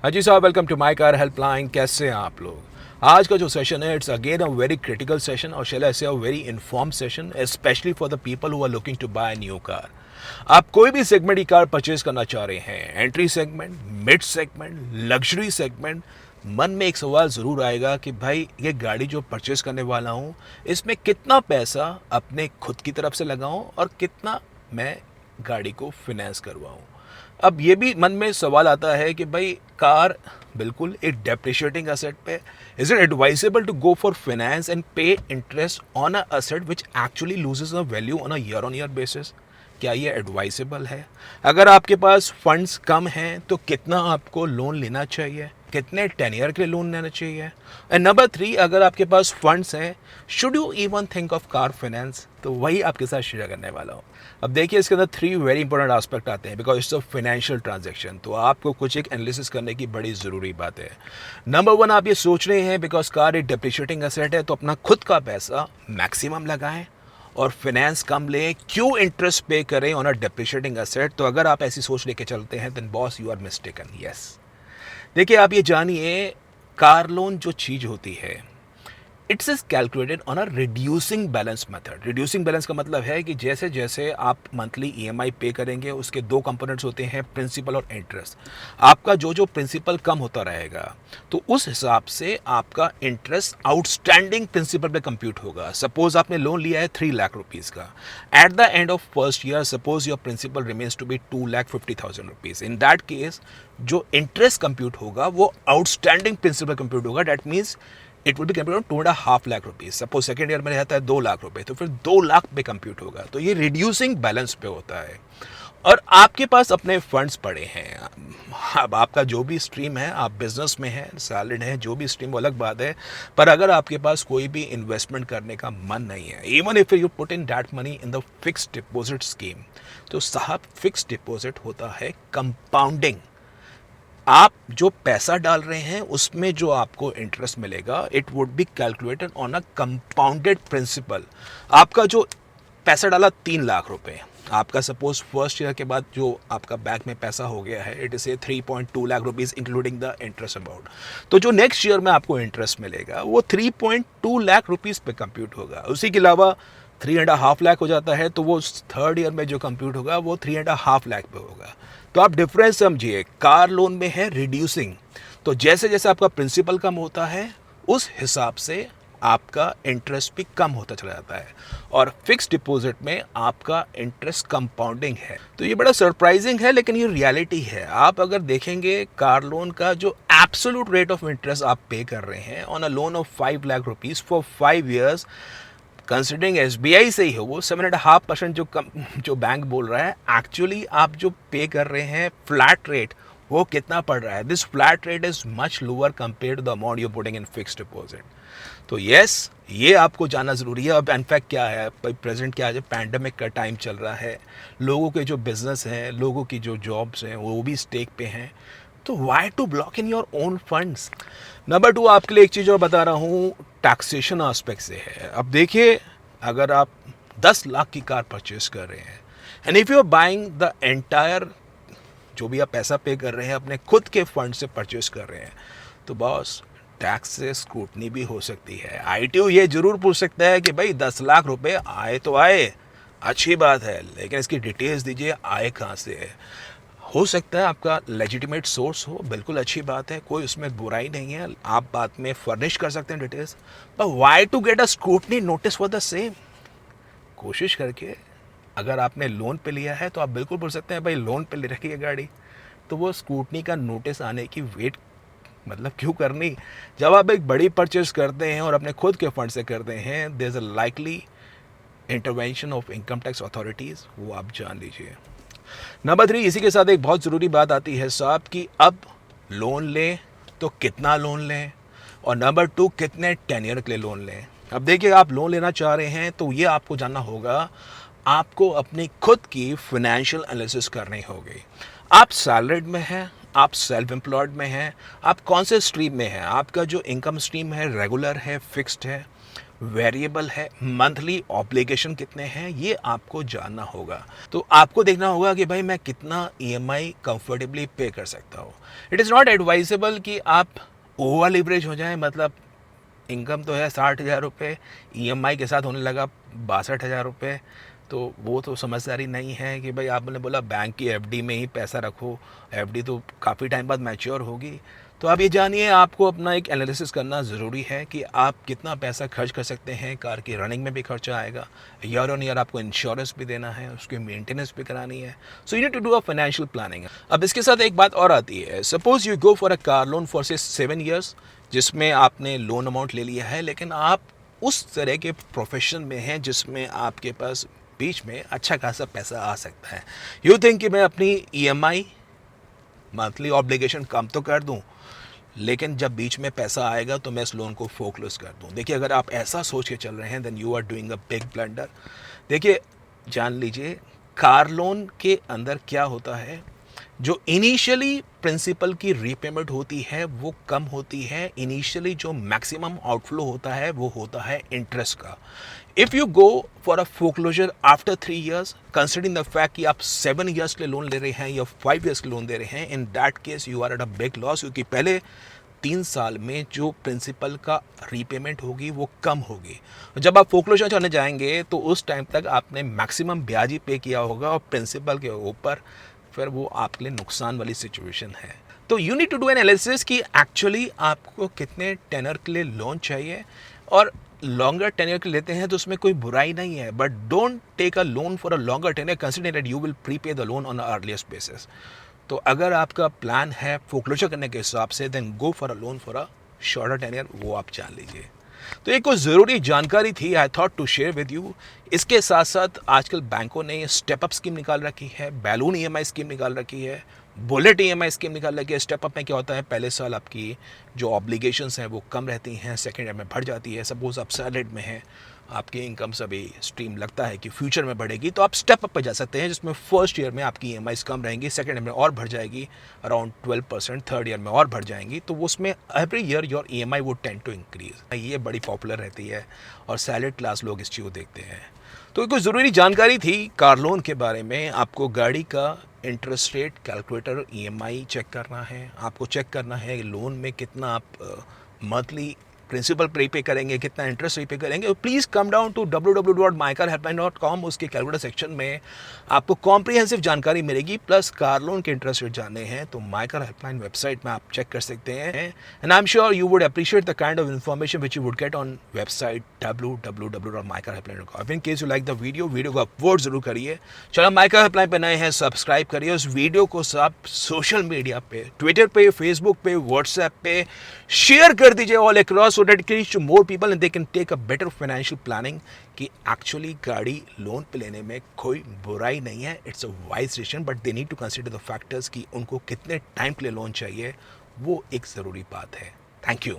हाँ जी साहब, welcome to my car helpline. कैसे हैं आप लोग? आज का जो सेशन है it's again a very critical session और shall I say a very informed session specially for the people who are looking to buy new car. आप कोई भी सेगमेंट की कार परचेज करना चाह रहे हैं, entry segment, mid segment, luxury segment, मन में एक सवाल ज़रूर आएगा कि भाई ये गाड़ी जो परचेज करने वाला हूँ इसमें कितना पैसा अपने खुद की तरफ से लगाऊं और कितना मैं गाड़ी को फिनेंस करवाऊं। अब ये भी मन में सवाल आता है कि भाई कार बिल्कुल एक डेप्रिशिएटिंग असेट पे, is it advisable to go for finance and pay interest on a asset which actually loses a value on year basis? क्या ये एडवाइजेबल है? अगर आपके पास फंड्स कम हैं तो कितना आपको लोन लेना चाहिए, कितने टेनियर के लिए लोन लेना चाहिए? एंड नंबर 3, अगर आपके पास फंड्स हैं, should you even think of car finance? तो वही आपके साथ शेयर करने वाला हूँ। अब देखिए, इसके अंदर 3 वेरी इंपॉर्टेंट एस्पेक्ट आते हैं because it's a financial transaction, तो आपको कुछ एक एनालिसिस करने की बड़ी ज़रूरी बात है। नंबर 1, आप ये सोच रहे हैं बिकॉज कार एक डेप्रिशिएटिंग एसेट है तो अपना खुद का पैसा मैक्सिमम लगाएं और फाइनेंस कम लें, क्यों इंटरेस्ट पे करें ऑन अ डेप्रिशिएटिंग एसेट? तो अगर आप ऐसी सोच लेके चलते हैं then boss you are mistaken. Yes, देखिए आप ये जानिए, कार लोन जो चीज़ होती है it's is calculated on a reducing balance method. Reducing balance का मतलब है कि जैसे जैसे आप मंथली ईएमआई पे करेंगे उसके 2 कंपोनेंट्स होते हैं, प्रिंसिपल और इंटरेस्ट। आपका जो जो प्रिंसिपल कम होता रहेगा तो उस हिसाब से आपका इंटरेस्ट आउटस्टैंडिंग प्रिंसिपल पे कंप्यूट होगा। सपोज आपने लोन लिया है 3 लाख रुपीज़ का, at the end of first year suppose your principal remains to be 2,50,000 rupees. In that case जो इंटरेस्ट कंप्यूट होगा वो आउटस्टैंडिंग प्रिंसिपल कंप्यूट होगा। That means it will be compute 2.5 lakh rupees. Suppose second year में रहता है 2 लाख रुपए, तो फिर 2 लाख पे कंप्यूट होगा। तो ये रिड्यूसिंग बैलेंस पे होता है और आपके पास अपने फंड्स पड़े हैं। अब आपका जो भी स्ट्रीम है, आप बिजनेस में हैं, सैलरीड है, जो भी स्ट्रीम वो अलग बात है, पर अगर आपके पास कोई भी इन्वेस्टमेंट करने का मन नहीं है, even if you put in that money in the fixed deposit scheme, तो साहब फिक्स्ड डिपॉजिट होता है कंपाउंडिंग। आप जो पैसा डाल रहे हैं उसमें जो आपको इंटरेस्ट मिलेगा it would be calculated on a compounded principal. आपका जो पैसा डाला 3 लाख रुपए, आपका सपोज फर्स्ट ईयर के बाद जो आपका बैंक में पैसा हो गया है it is a 3.2 lakh rupees including the interest amount. तो जो नेक्स्ट ईयर में आपको इंटरेस्ट मिलेगा वो 3.2 लाख रुपीज़ पे कंप्यूट होगा। उसी के अलावा 3.5 लाख हो जाता है तो वो थर्ड ईयर में जो कंप्यूट होगा वो 3.5 लाख पे होगा। तो आप डिफरेंस समझिए, कार लोन में है रिड्यूसिंग, तो जैसे जैसे आपका प्रिंसिपल कम होता है उस हिसाब से आपका इंटरेस्ट भी कम होता चला जाता है और फिक्स डिपॉजिट में आपका इंटरेस्ट कंपाउंडिंग है। तो ये बड़ा सरप्राइजिंग है लेकिन ये रियलिटी है। आप अगर देखेंगे कार लोन का जो एब्सोल्यूट रेट ऑफ इंटरेस्ट आप पे कर रहे हैं on a loan of 5 lakh rupees for 5 years, considering SBI से ही हो वो 7.5% जो बैंक बोल रहा है, एक्चुअली आप जो पे कर रहे हैं फ्लैट रेट वो कितना पड़ रहा है? This flat rate is much lower compare to the amount you putting in fixed deposit. तो यस, ये आपको जानना ज़रूरी है। अब इनफैक्ट क्या है, प्रेजेंट क्या है, पैंडमिक का टाइम चल रहा है, लोगों के जो बिजनेस हैं, लोगों की जो जॉब्स हैं वो भी स्टेक पे हैं, तो why to block in your own funds? Number 2, आपके लिए एक चीज़ और बता रहा हूँ, टैक्सेशन आस्पेक्ट से है। अब देखिए, अगर आप 10 लाख की कार परचेज कर रहे हैं and if you are buying the entire, जो भी आप पैसा पे कर रहे हैं अपने खुद के फंड से परचेज कर रहे हैं, तो बॉस टैक्स से स्क्रूटनी भी हो सकती है। आईटीओ ये जरूर पूछ सकता है कि भाई 10 लाख रुपए आए तो आए, अच्छी बात है, लेकिन इसकी डिटेल्स दीजिए, आए कहाँ से है। हो सकता है आपका लेजिटिमेट सोर्स हो, बिल्कुल अच्छी बात है, कोई उसमें बुराई नहीं है, आप बाद में फर्निश कर सकते हैं डिटेल्स, पर why to get a scrutiny notice for the same? कोशिश करके, अगर आपने लोन पे लिया है तो आप बिल्कुल बोल सकते हैं भाई लोन पे ले रखी है गाड़ी, तो वो स्क्रूटनी का नोटिस आने की वेट मतलब क्यों करनी? जब आप एक बड़ी परचेज करते हैं और अपने खुद के फंड से करते हैं, there is a likely intervention of income tax authorities, वो आप जान लीजिए। नंबर 3, इसी के साथ एक बहुत ज़रूरी बात आती है साहब कि अब लोन लें तो कितना लोन लें, और नंबर 2, कितने टेन्योर के लिए लोन लें। अब देखिए, आप लोन लेना चाह रहे हैं तो ये आपको जानना होगा, आपको अपनी खुद की फाइनेंशियल एनालिसिस करनी होगी। आप सैलरीड में हैं, आप सेल्फ एम्प्लॉयड में हैं, आप कौन से स्ट्रीम में हैं, आपका जो इनकम स्ट्रीम है रेगुलर है, फिक्स्ड है, वेरिएबल है, मंथली ऑब्लिगेशन कितने हैं, ये आपको जानना होगा। तो आपको देखना होगा कि भाई मैं कितना ईएमआई कंफर्टेबली पे कर सकता हूँ। इट इज़ नॉट एडवाइजेबल कि आप ओवर लिवरेज हो जाएं, मतलब इनकम तो है 60,000 रुपये, ईएमआई के साथ होने लगा 62,000 रुपये, तो वो तो समझदारी नहीं है कि भाई आपने बोला बैंक की एफडी में ही पैसा रखो, एफडी तो काफ़ी टाइम बाद मैच्योर होगी। तो आप ये जानिए, आपको अपना एक एनालिसिस करना ज़रूरी है कि आप कितना पैसा खर्च कर सकते हैं। कार की रनिंग में भी खर्चा आएगा, ईयर ऑन ईयर आपको इंश्योरेंस भी देना है, उसकी मेंटेनेंस भी करानी है। So you need to do a financial planning. अब इसके साथ एक बात और आती है, suppose you go for a car loan for say 7 years, जिसमें आपने लोन अमाउंट ले लिया है, लेकिन आप उस तरह के प्रोफेशन में हैं जिसमें आपके पास बीच में अच्छा खासा पैसा आ सकता है। यू थिंक कि मैं अपनी ईएमआई मंथली ऑब्लिगेशन कम तो कर दूं, लेकिन जब बीच में पैसा आएगा तो मैं इस लोन को फोकलोज कर दूं। देखिए, अगर आप ऐसा सोच के चल रहे हैं then you are doing a big blunder. देखिए, जान लीजिए, कार लोन के अंदर क्या होता है, जो इनिशियली प्रिंसिपल की रीपेमेंट होती है वो कम होती है, इनिशियली जो मैक्सिमम आउटफ्लो होता है वो होता है इंटरेस्ट का। If you go for a foreclosure after 3 years, considering the fact कि आप 7 ईयर्स के लोन ले रहे हैं या 5 ईयर्स के लोन दे रहे हैं, in that case you are at a big loss, क्योंकि पहले 3 साल में जो प्रिंसिपल का रीपेमेंट होगी वो कम होगी। जब आप फोकलोजर करने जाएंगे तो उस टाइम तक आपने मैक्सिमम ब्याज ही पे किया होगा और प्रिंसिपल के ऊपर फिर वो आपके लिए नुकसान वाली सिचुएशन है। तो you need to do an analysis कि एक्चुअली आपको कितने टेनर के लिए लोन चाहिए, और लॉन्गर टेनर के लेते हैं तो उसमें कोई बुराई नहीं है, but don't take a loan for a longer tenor consider that you will prepay the loan on earliest basis. तो अगर आपका प्लान है फोकलोजर करने के हिसाब से, then go for a loan for a shorter tenor, वो आप जान लीजिए। तो ये कुछ ज़रूरी जानकारी थी, I thought to share with you. इसके साथ साथ आजकल बैंकों ने स्टेप अप स्कीम निकाल रखी है, बैलून ईएमआई स्कीम निकाल रखी है, बुलेट ईएमआई स्कीम निकाल रखी है। स्टेप अप में क्या होता है, पहले साल आपकी जो ऑब्लिगेशंस हैं वो कम रहती हैं, सेकेंड ईयर में बढ़ जाती है। सपोज आप सैलरीड में हैं, आपकी इनकम सभी स्ट्रीम लगता है कि फ्यूचर में बढ़ेगी, तो आप स्टेप अप पर जा सकते हैं, जिसमें फर्स्ट ईयर में आपकी ईएमआईज कम रहेंगी, सेकंड ईयर में और बढ़ जाएगी अराउंड 12%, थर्ड ईयर में और बढ़ जाएंगी। तो उसमें every year your EMI would tend to increase. ये बड़ी पॉपुलर रहती है और सैलरीड क्लास लोग इस चीज़ को देखते हैं। तो कुछ ज़रूरी जानकारी थी कार लोन के बारे में। आपको गाड़ी का interest rate calculator, EMI check करना है, आपको चेक करना है लोन में कितना आप मंथली प्रिंसिपल पे करेंगे, कितना इंटरेस्ट पे करेंगे। Please come down to www.mycarhelpline.com। उसके कैलकुलेटर सेक्शन में आपको कॉम्प्रिहेंसिव जानकारी मिलेगी, प्लस कार लोन के इंटरेस्ट रेट जानने हैं तो माइकार हेल्पलाइन वेबसाइट में आप चेक कर सकते हैं। And I am sure you would appreciate the kind of information which you would get on website www.mycarhelpline.com। In case you like the video को अपवोर्ड जरूर करिए। चलो, माइकार हेल्पलाइन पे नए हैं, सब्सक्राइब करिए। उस वीडियो को आप सोशल मीडिया पे, ट्विटर पे, फेसबुक पे, व्हाट्सएप पे शेयर कर दीजिए all across, so that it reach to more people and they can take a better financial planning कि एक्चुअली गाड़ी लोन पे लेने में कोई बुराई नहीं है, it's a wise decision, but they need to consider the factors कि उनको कितने टाइम के लिए लोन चाहिए, वो एक ज़रूरी बात है। Thank you.